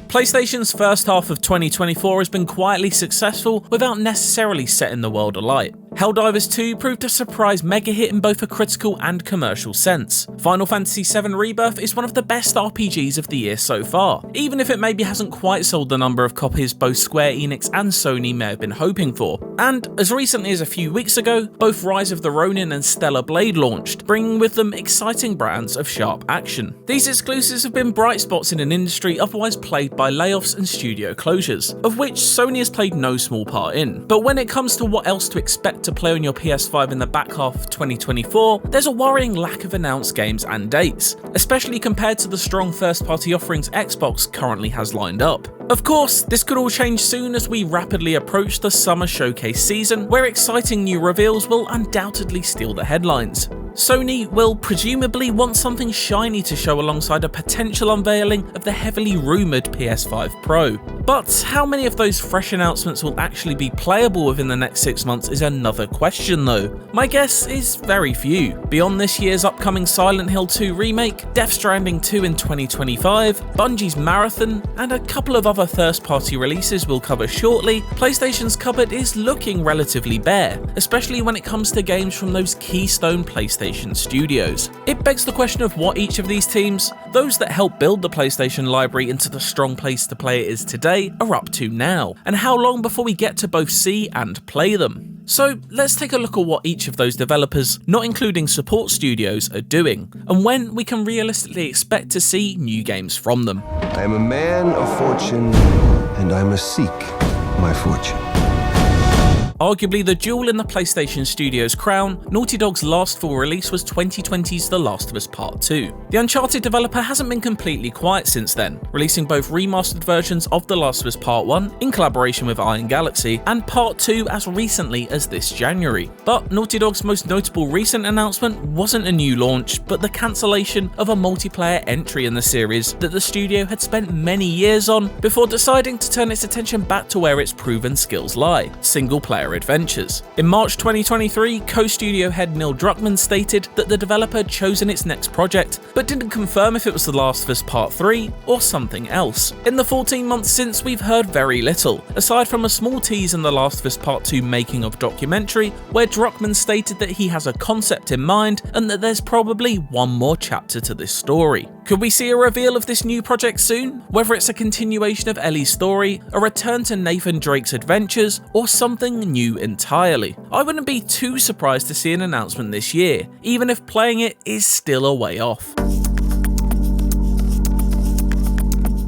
PlayStation's first half of 2024 has been quietly successful without necessarily setting the world alight. Helldivers 2 proved a surprise mega hit in both a critical and commercial sense. Final Fantasy VII Rebirth is one of the best RPGs of the year so far, even if it maybe hasn't quite sold the number of copies both Square Enix and Sony may have been hoping for. And as recently as a few weeks ago, both Rise of the Ronin and Stellar Blade launched, bringing with them exciting brands of sharp action. These exclusives have been bright spots in an industry otherwise plagued by layoffs and studio closures, of which Sony has played no small part in. But when it comes to what else to expect to play on your PS5 in the back half of 2024, there's a worrying lack of announced games and dates, especially compared to the strong first-party offerings Xbox currently has lined up. Of course, this could all change soon as we rapidly approach the summer showcase season, where exciting new reveals will undoubtedly steal the headlines. Sony will presumably want something shiny to show alongside a potential unveiling of the heavily rumoured PS5 Pro. But how many of those fresh announcements will actually be playable within the next 6 months is another question though. My guess is very few. Beyond this year's upcoming Silent Hill 2 remake, Death Stranding 2 in 2025, Bungie's Marathon, and a couple of other first-party releases we'll cover shortly, PlayStation's cupboard is looking relatively bare, especially when it comes to games from those keystone PlayStation studios. It begs the question of what each of these teams, those that helped build the PlayStation library into the strong place to play it is today, are up to now, and how long before we get to both see and play them. So let's take a look at what each of those developers, not including support studios, are doing, and when we can realistically expect to see new games from them. I am a man of fortune, and I must seek my fortune. Arguably the jewel in the PlayStation Studios crown, Naughty Dog's last full release was 2020's The Last of Us Part 2. The Uncharted developer hasn't been completely quiet since then, releasing both remastered versions of The Last of Us Part 1 in collaboration with Iron Galaxy, and Part 2 as recently as this January. But Naughty Dog's most notable recent announcement wasn't a new launch, but the cancellation of a multiplayer entry in the series that the studio had spent many years on before deciding to turn its attention back to where its proven skills lie: single-player adventures. In March 2023, co-studio head Neil Druckmann stated that the developer had chosen its next project, but didn't confirm if it was The Last of Us Part 3 or something else. In the 14 months since, we've heard very little, aside from a small tease in The Last of Us Part 2 making of documentary, where Druckmann stated that he has a concept in mind and that there's probably one more chapter to this story. Could we see a reveal of this new project soon? Whether it's a continuation of Ellie's story, a return to Nathan Drake's adventures, or something new entirely. I wouldn't be too surprised to see an announcement this year, even if playing it is still a way off.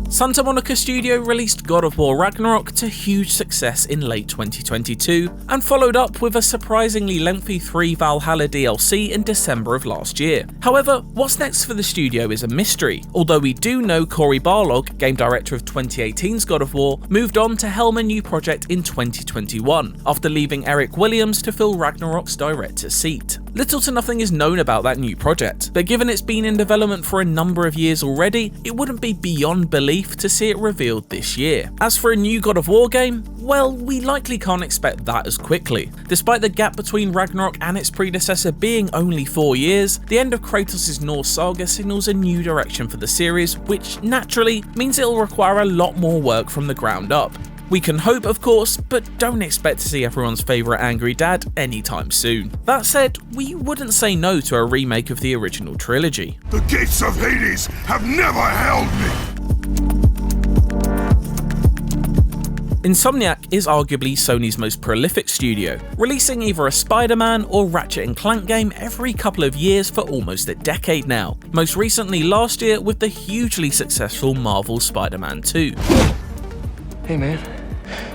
Santa Monica Studio released God of War Ragnarok to huge success in late 2022, and followed up with a surprisingly lengthy 3 Valhalla DLC in December of last year. However, what's next for the studio is a mystery, although we do know Cory Barlog, game director of 2018's God of War, moved on to helm a new project in 2021, after leaving Eric Williams to fill Ragnarok's director seat. Little to nothing is known about that new project, but given it's been in development for a number of years already, it wouldn't be beyond belief to see it revealed this year. As for a new God of War game, well, we likely can't expect that as quickly. Despite the gap between Ragnarok and its predecessor being only 4 years, the end of Kratos' Norse saga signals a new direction for the series, which naturally means it'll require a lot more work from the ground up. We can hope, of course, but don't expect to see everyone's favourite angry dad anytime soon. That said, we wouldn't say no to a remake of the original trilogy. The gates of Hades have never held me! Insomniac is arguably Sony's most prolific studio, releasing either a Spider-Man or Ratchet & Clank game every couple of years for almost a decade now, most recently last year with the hugely successful Marvel Spider-Man 2. Hey man,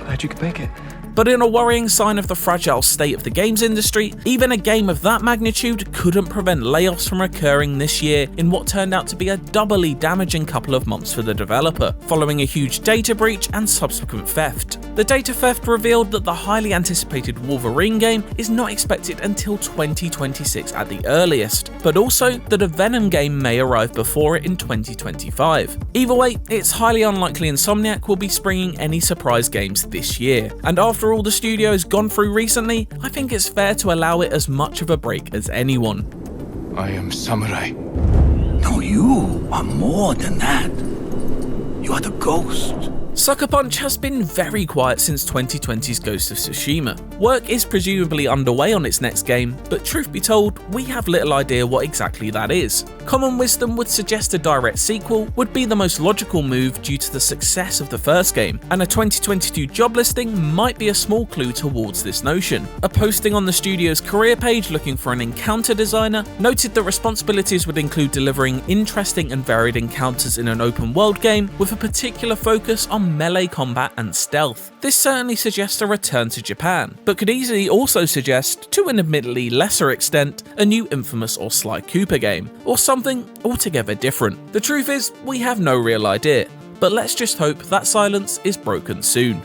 glad you could make it. But in a worrying sign of the fragile state of the games industry, even a game of that magnitude couldn't prevent layoffs from occurring this year in what turned out to be a doubly damaging couple of months for the developer, following a huge data breach and subsequent theft. The data theft revealed that the highly anticipated Wolverine game is not expected until 2026 at the earliest, but also that a Venom game may arrive before it in 2025. Either way, it's highly unlikely Insomniac will be springing any surprise games this year, and after all the studio has gone through recently, I think it's fair to allow it as much of a break as anyone. I am samurai. No, you are more than that. You are the ghost. Sucker Punch has been very quiet since 2020's Ghost of Tsushima. Work is presumably underway on its next game, but truth be told, we have little idea what exactly that is. Common wisdom would suggest a direct sequel would be the most logical move due to the success of the first game, and a 2022 job listing might be a small clue towards this notion. A posting on the studio's career page looking for an encounter designer noted that responsibilities would include delivering interesting and varied encounters in an open world game with a particular focus on melee combat and stealth. This certainly suggests a return to Japan, but could easily also suggest, to an admittedly lesser extent, a new Infamous or Sly Cooper game, or something altogether different. The truth is, we have no real idea, but let's just hope that silence is broken soon.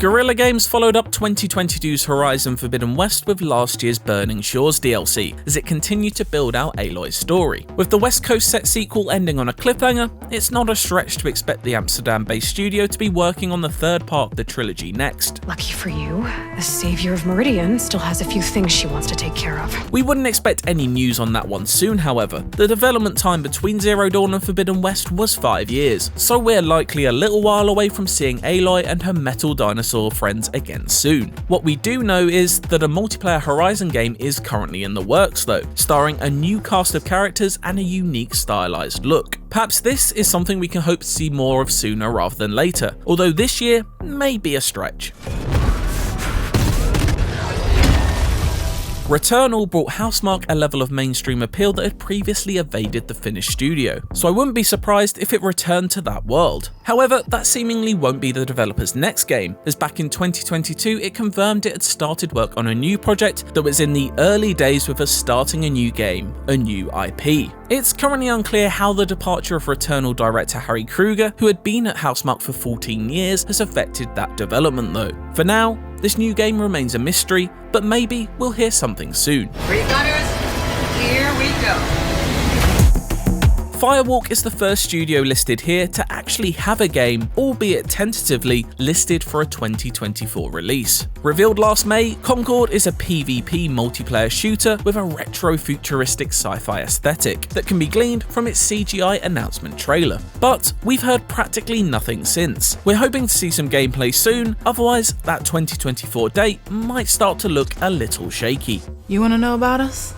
Guerrilla Games followed up 2022's Horizon Forbidden West with last year's Burning Shores DLC, as it continued to build out Aloy's story. With the West Coast set sequel ending on a cliffhanger, it's not a stretch to expect the Amsterdam-based studio to be working on the third part of the trilogy next. Lucky for you, the savior of Meridian still has a few things she wants to take care of. We wouldn't expect any news on that one soon, however. The development time between Zero Dawn and Forbidden West was 5 years, so we're likely a little while away from seeing Aloy and her metal dinosaur friends again soon. What we do know is that a multiplayer Horizon game is currently in the works though, starring a new cast of characters and a unique stylized look. Perhaps this is something we can hope to see more of sooner rather than later, although this year may be a stretch. Returnal brought Housemarque a level of mainstream appeal that had previously evaded the Finnish studio, so I wouldn't be surprised if it returned to that world. However, that seemingly won't be the developer's next game, as back in 2022 it confirmed it had started work on a new project that was in the early days with us starting a new game, a new IP. It's currently unclear how the departure of Returnal director Harry Kruger, who had been at Housemarque for 14 years, has affected that development though. For now, this new game remains a mystery, but maybe we'll hear something soon. Pre-gunners, here we go. Firewalk is the first studio listed here to actually have a game, albeit tentatively, listed for a 2024 release. Revealed last May, Concord is a PvP multiplayer shooter with a retro-futuristic sci-fi aesthetic that can be gleaned from its CGI announcement trailer. But we've heard practically nothing since. We're hoping to see some gameplay soon, otherwise that 2024 date might start to look a little shaky. You wanna know about us?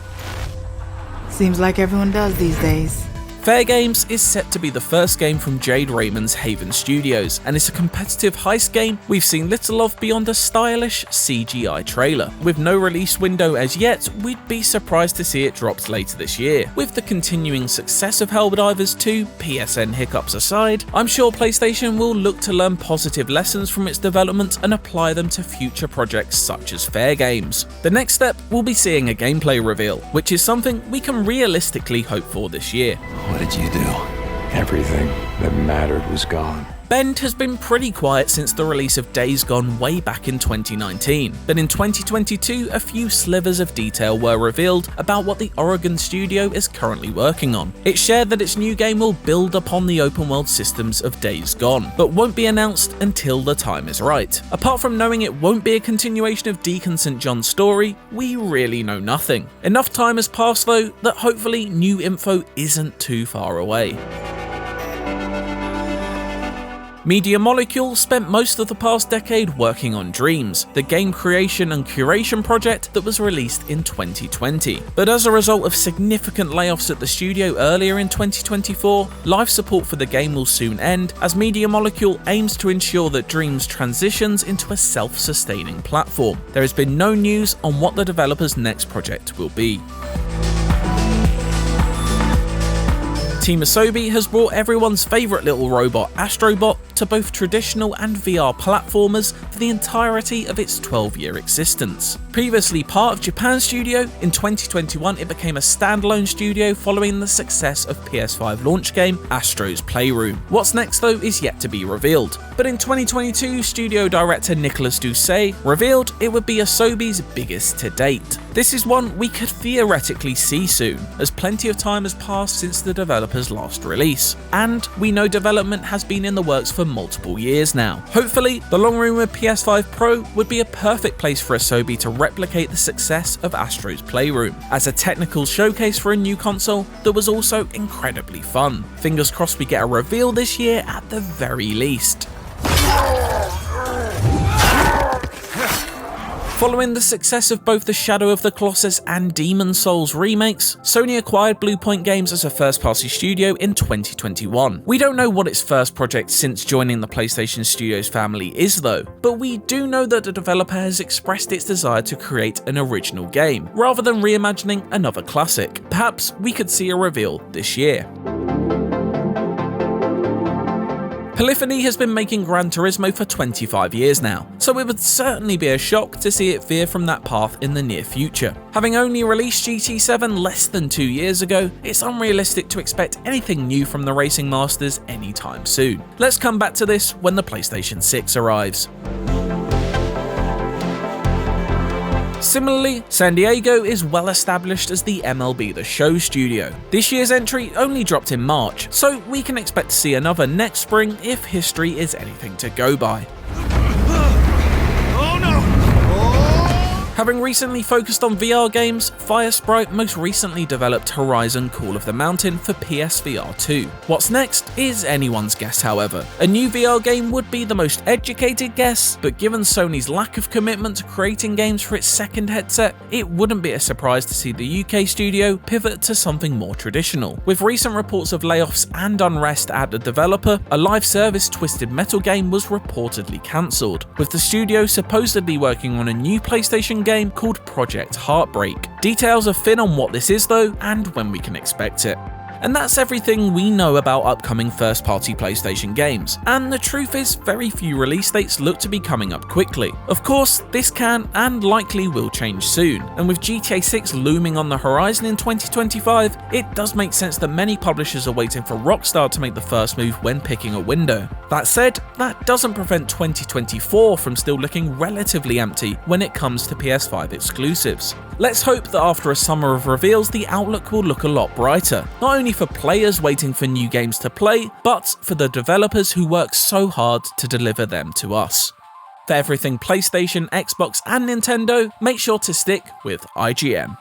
Seems like everyone does these days. Fair Games is set to be the first game from Jade Raymond's Haven Studios, and it's a competitive heist game we've seen little of beyond a stylish CGI trailer. With no release window as yet, we'd be surprised to see it dropped later this year. With the continuing success of Helldivers 2, PSN hiccups aside, I'm sure PlayStation will look to learn positive lessons from its development and apply them to future projects such as Fair Games. The next step will be seeing a gameplay reveal, which is something we can realistically hope for this year. What did you do? Everything that mattered was gone. Bend has been pretty quiet since the release of Days Gone way back in 2019, but in 2022 a few slivers of detail were revealed about what the Oregon studio is currently working on. It shared that its new game will build upon the open world systems of Days Gone, but won't be announced until the time is right. Apart from knowing it won't be a continuation of Deacon St. John's story, we really know nothing. Enough time has passed though that hopefully new info isn't too far away. Media Molecule spent most of the past decade working on Dreams, the game creation and curation project that was released in 2020. But as a result of significant layoffs at the studio earlier in 2024, live support for the game will soon end, as Media Molecule aims to ensure that Dreams transitions into a self-sustaining platform. There has been no news on what the developer's next project will be. Team Aobi has brought everyone's favourite little robot, Astrobot, to both traditional and VR platformers for the entirety of its 12-year existence. Previously part of Japan Studio, in 2021 it became a standalone studio following the success of PS5 launch game Astro's Playroom. What's next though is yet to be revealed, but in 2022 studio director Nicolas Doucet revealed it would be Aobi's biggest to date. This is one we could theoretically see soon, as plenty of time has passed since the developer developer's last release, and we know development has been in the works for multiple years now. Hopefully, the long-rumored PS5 Pro would be a perfect place for Aobi to replicate the success of Astro's Playroom, as a technical showcase for a new console that was also incredibly fun. Fingers crossed we get a reveal this year at the very least. Following the success of both the Shadow of the Colossus and Demon's Souls remakes, Sony acquired Bluehole Games as a first-party studio in 2021. We don't know what its first project since joining the PlayStation Studios family is though, but we do know that the developer has expressed its desire to create an original game, rather than reimagining another classic. Perhaps we could see a reveal this year. Polyphony has been making Gran Turismo for 25 years now, so it would certainly be a shock to see it veer from that path in the near future. Having only released GT7 less than 2 years ago, it's unrealistic to expect anything new from the racing masters anytime soon. Let's come back to this when the PlayStation 6 arrives. Similarly, San Diego is well established as the MLB The Show studio. This year's entry only dropped in March, so we can expect to see another next spring if history is anything to go by. Having recently focused on VR games, Firesprite most recently developed Horizon Call of the Mountain for PSVR 2. What's next is anyone's guess, however. A new VR game would be the most educated guess, but given Sony's lack of commitment to creating games for its second headset, it wouldn't be a surprise to see the UK studio pivot to something more traditional. With recent reports of layoffs and unrest at the developer, a live service Twisted Metal game was reportedly cancelled, with the studio supposedly working on a new PlayStation game called Project Heartbreak. Details are thin on what this is though, and when we can expect it. And that's everything we know about upcoming first-party PlayStation games, and the truth is very few release dates look to be coming up quickly. Of course, this can and likely will change soon, and with GTA 6 looming on the horizon in 2025, it does make sense that many publishers are waiting for Rockstar to make the first move when picking a window. That said, that doesn't prevent 2024 from still looking relatively empty when it comes to PS5 exclusives. Let's hope that after a summer of reveals, the outlook will look a lot brighter, not only for players waiting for new games to play, but for the developers who work so hard to deliver them to us. For everything PlayStation, Xbox and Nintendo, make sure to stick with IGN.